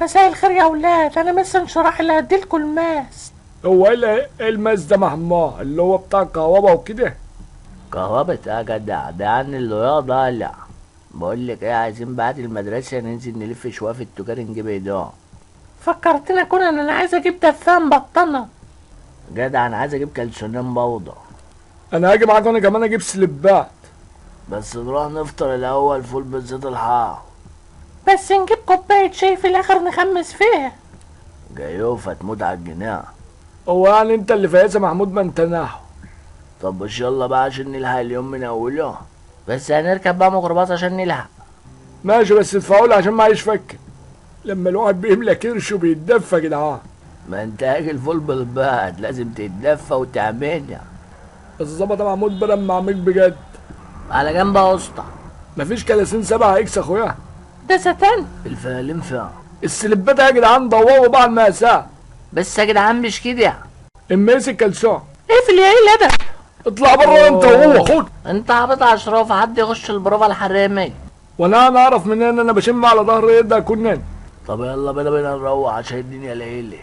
مساء الخير يا ولاد، انا مس انشراح اللي هديلكوا الماس. هو ايه الماس ده محماه اللي هو بتاع الكهرباء وكده؟ كهربة يا جدع، ده عن اللي ضالع. بقول لك ايه، عايزين بعد المدرسة ننزل نلف شوية في التجار نجيب هدوم. فكرتنا كنا انا عايز اجيب دفان بطنه. جدع انا عايز اجيب كلسونين بوضة. انا هاجي معاك وانا كمان اجيب سليبات. بس نروح نفطر الاول فول بالزيت الحار. بس نجيب كوبايه شاي في الاخر نخمس فيها. جيوفة تموت على الجناح. هو يعني انت اللي فايز محمود ما انت ناحو. طب مش يلا بقى عشان نلحق اليوم من اوله. بس هنركب بقى ميكروباص عشان نلحق. ماشي بس ادفعوا لي عشان معيش فك. لما الواحد بيملى كرش وبيتدفى يا جدعان. ما انت اجي الفول بالبعد لازم تتدفى وتعملها. بس الظبط يا محمود بدل ما اعمل بجد. على جنب يا اسطى. مفيش كلاسين 7 اكس اخويا. ده ستان. الفلالين فين؟ السليبات يا جدعان دوروا بقى على المقاسات. بس يا جدعان مش كده. امسك كلسون. اقفل يا ايه الادب. اطلع بره انت وهو خد. انت عبيط يا اشراف، حد يخش البروفه الحرامي. وانا اعرف منين انا بشم على ظهر ايه ده كنن. طب يلا بينا نروح عشان الدنيا ليلة.